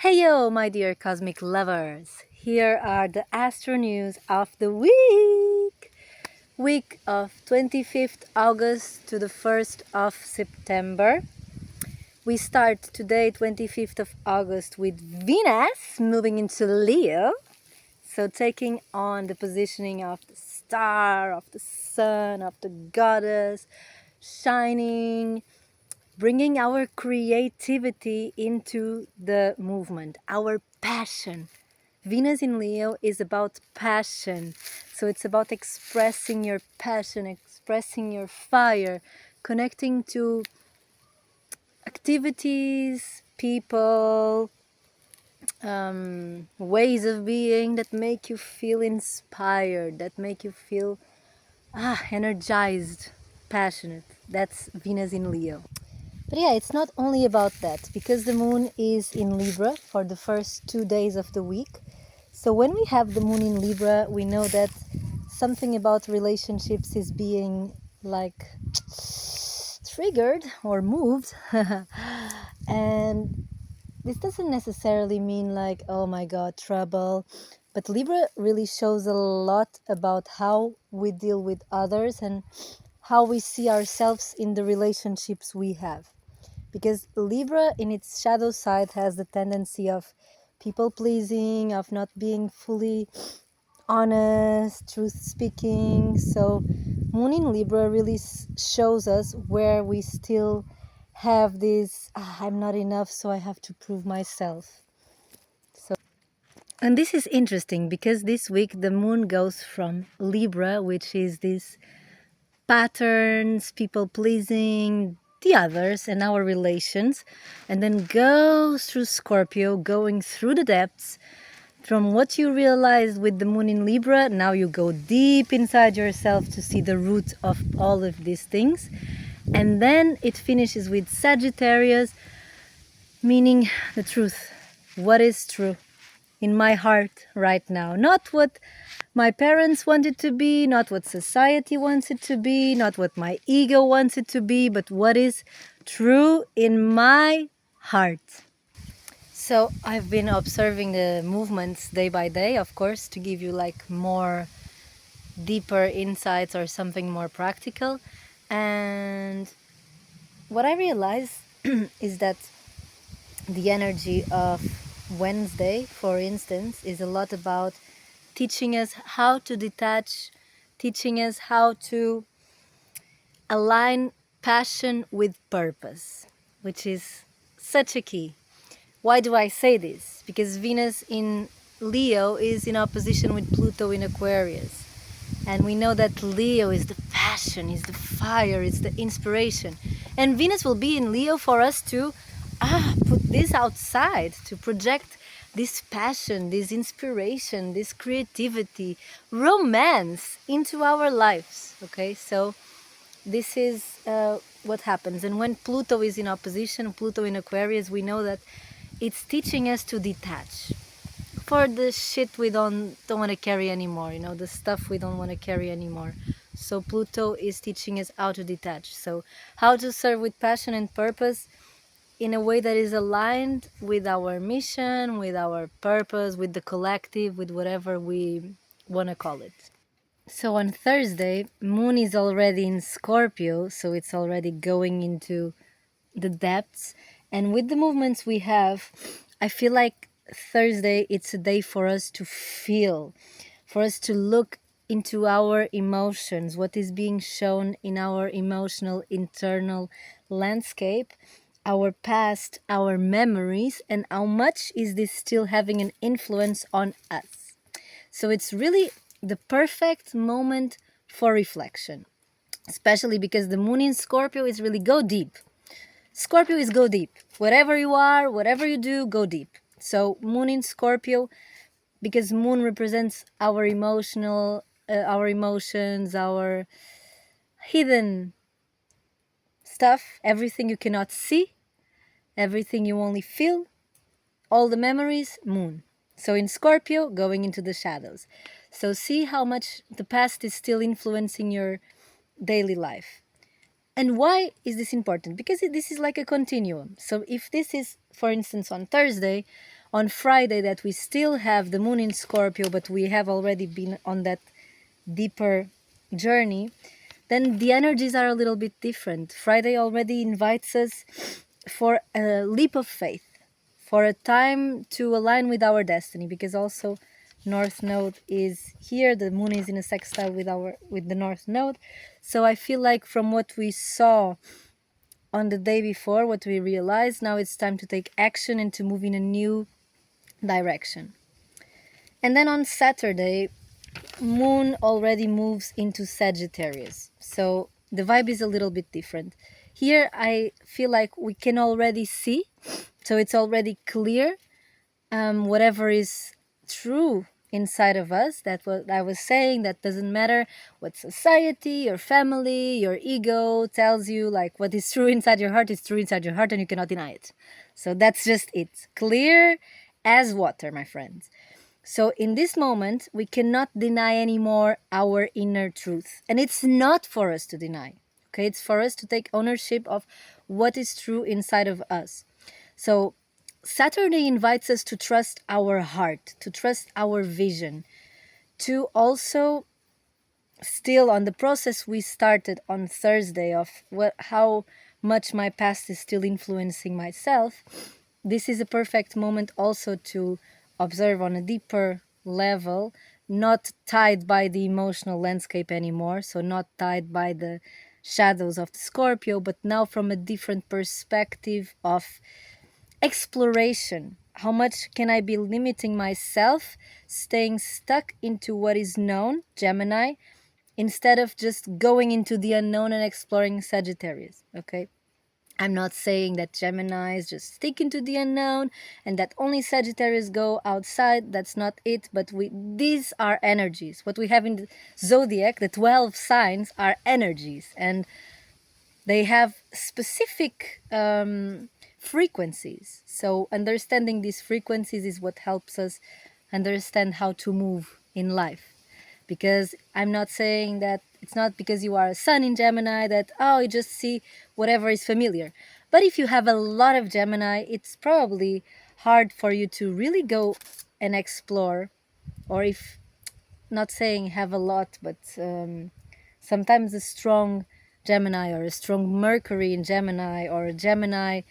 Heyo, my dear cosmic lovers! Here are the Astro News of the week! Week of 25th August to the 1st of September. We start today, 25th of August, with Venus moving into Leo. So taking on the positioning of the star, of the sun, of the goddess, shining, bringing our creativity into the movement, our passion. Venus in Leo is about passion. So it's about expressing your passion, expressing your fire, connecting to activities, people, ways of being that make you feel inspired, that make you feel energized, passionate. That's Venus in Leo. But yeah, it's not only about that, because the moon is in Libra for the first 2 days of the week. So when we have the moon in Libra, we know that something about relationships is being like triggered or moved. And this doesn't necessarily mean like, oh my God, trouble. But Libra really shows a lot about how we deal with others and how we see ourselves in the relationships we have. Because Libra in its shadow side has the tendency of people pleasing, of not being fully honest, truth speaking. So Moon in Libra really shows us where we still have this, I'm not enough, so I have to prove myself. And this is interesting because this week the moon goes from Libra, which is this patterns, people pleasing, the others and our relations, and then goes through Scorpio, going through the depths. From what you realized with the moon in Libra, now you go deep inside yourself to see the root of all of these things. And then it finishes with Sagittarius, meaning the truth. What is true in my heart right now? Not what my parents want it to be, not what society wants it to be, not what my ego wants it to be, but what is true in my heart. So I've been observing the movements day by day, of course, to give you like more deeper insights or something more practical. And what I realized is that the energy of Wednesday, for instance, is a lot about teaching us how to detach, teaching us how to align passion with purpose, which is such a key. Why do I say this? Because Venus in Leo is in opposition with Pluto in Aquarius. And we know that Leo is the passion, is the fire, is the inspiration. And Venus will be in Leo for us to put this outside, to project this passion, this inspiration, this creativity, romance into our lives. Okay, so this is what happens. And when Pluto is in opposition, Pluto in Aquarius, we know that it's teaching us to detach for the shit we don't want to carry anymore, you know, the stuff we don't want to carry anymore. So Pluto is teaching us how to detach. So how to serve with passion and purpose in a way that is aligned with our mission, with our purpose, with the collective, with whatever we want to call it. So on Thursday, Moon is already in Scorpio, so it's already going into the depths. And with the movements we have, I feel like Thursday, it's a day for us to feel, for us to look into our emotions, what is being shown in our emotional internal landscape, our past, our memories, and how much is this still having an influence on us. So it's really the perfect moment for reflection, especially because the moon in Scorpio is really go deep. Scorpio is go deep. Whatever you are, whatever you do, go deep. So moon in Scorpio, because moon represents our our emotions, our hidden stuff, everything you cannot see, everything you only feel, all the memories, moon. So in Scorpio, going into the shadows. So see how much the past is still influencing your daily life. And why is this important? Because this is like a continuum. So if this is, for instance, on Thursday, on Friday that we still have the moon in Scorpio, but we have already been on that deeper journey, then the energies are a little bit different. Friday already invites us for a leap of faith, for a time to align with our destiny, because also North Node is here. The moon is in a sextile with the North Node. So I feel like from what we saw on the day before, what we realized, now it's time to take action and to move in a new direction. And then on Saturday, moon already moves into Sagittarius. So the vibe is a little bit different. Here I feel like we can already see, so it's already clear whatever is true inside of us. That's what I was saying, that doesn't matter what society, your family, your ego tells you, like what is true inside your heart is true inside your heart and you cannot deny it. So that's just it. Clear as water, my friends. So in this moment, we cannot deny anymore our inner truth. And it's not for us to deny. Okay, it's for us to take ownership of what is true inside of us. So Saturday invites us to trust our heart, to trust our vision, to also still on the process we started on Thursday of how much my past is still influencing myself. This is a perfect moment also to observe on a deeper level, not tied by the emotional landscape anymore, so not tied by the shadows of the Scorpio, but now from a different perspective of exploration. How much can I be limiting myself, staying stuck into what is known, Gemini, instead of just going into the unknown and exploring Sagittarius, okay? I'm not saying that Geminis just stick into the unknown and that only Sagittarius go outside. That's not it. But these are energies. What we have in the zodiac, the 12 signs, are energies. And they have specific frequencies. So understanding these frequencies is what helps us understand how to move in life. Because I'm not saying that it's not because you are a sun in Gemini that, oh, you just see whatever is familiar. But if you have a lot of Gemini, it's probably hard for you to really go and explore. Or if, not saying have a lot, but sometimes a strong Gemini or a strong Mercury in Gemini or a Gemini,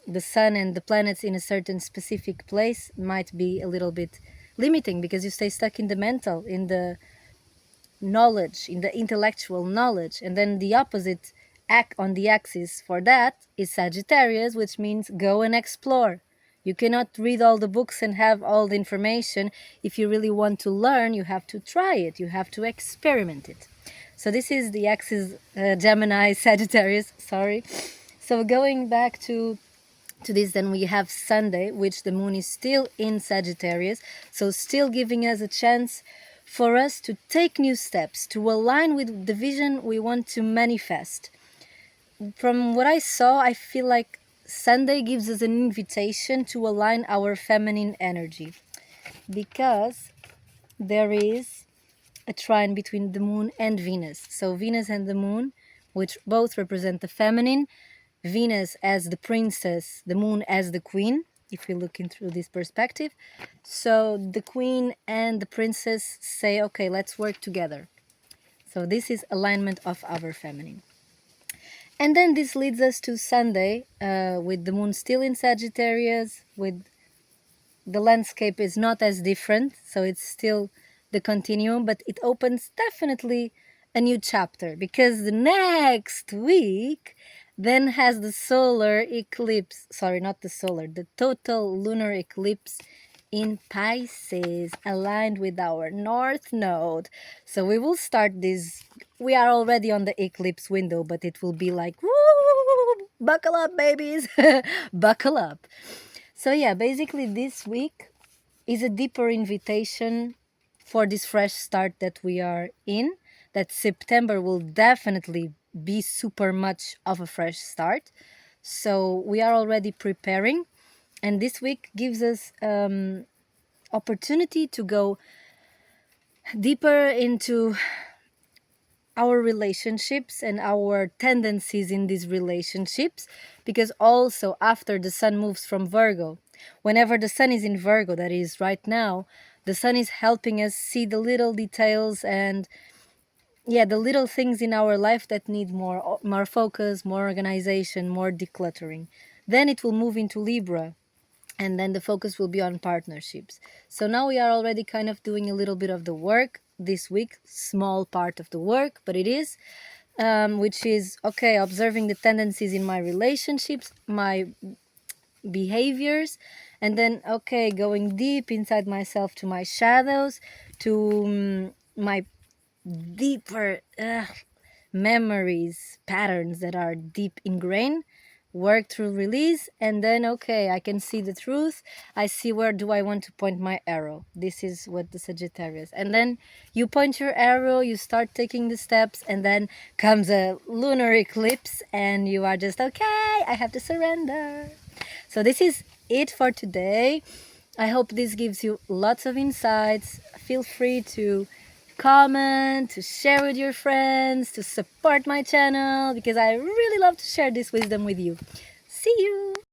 the sun and the planets in a certain specific place might be a little bit limiting because you stay stuck in the mental, in the knowledge, in the intellectual knowledge. And then the opposite act on the axis for that is Sagittarius, which means go and explore. You cannot read all the books and have all the information. If you really want to learn, you have to try it, you have to experiment it. So this is the axis Gemini Sagittarius, sorry. So going back to this, then we have Sunday, which the moon is still in Sagittarius, so still giving us a chance for us to take new steps, to align with the vision we want to manifest. From what I saw, I feel like Sunday gives us an invitation to align our feminine energy, because there is a trine between the moon and Venus. So Venus and the moon, which both represent the feminine, Venus as the princess, the moon as the queen, if we look in through this perspective. So the queen and the princess say, okay, let's work together. So this is alignment of our feminine. And then this leads us to Sunday, with the moon still in Sagittarius, with the landscape is not as different, so it's still the continuum, but it opens definitely a new chapter, because the next week then has the solar eclipse, sorry, not the solar, the total lunar eclipse in Pisces, aligned with our North Node. So we will start this, we are already on the eclipse window, but it will be like, woo, buckle up, babies, buckle up. So yeah, basically this week is a deeper invitation for this fresh start that we are in, that September will definitely be super much of a fresh start. So we are already preparing, and this week gives us opportunity to go deeper into our relationships and our tendencies in these relationships, because also after the sun moves from Virgo, Whenever the sun is in Virgo, that is right now, the sun is helping us see the little details and yeah, the little things in our life that need more focus, more organization, more decluttering. Then it will move into Libra, and then the focus will be on partnerships. So now we are already kind of doing a little bit of the work this week, small part of the work, but it is, which is okay, observing the tendencies in my relationships, my behaviors, and then okay, going deep inside myself to my shadows, to my deeper memories, patterns that are deep ingrained, work through release, and then okay, I can see the truth. I see where do I want to point my arrow. This is what the Sagittarius. And then you point your arrow, you start taking the steps, and then comes a lunar eclipse, and you are just okay, I have to surrender. So this is it for today. I hope this gives you lots of insights. Feel free to comment, to share with your friends, to support my channel, because I really love to share this wisdom with you. See you!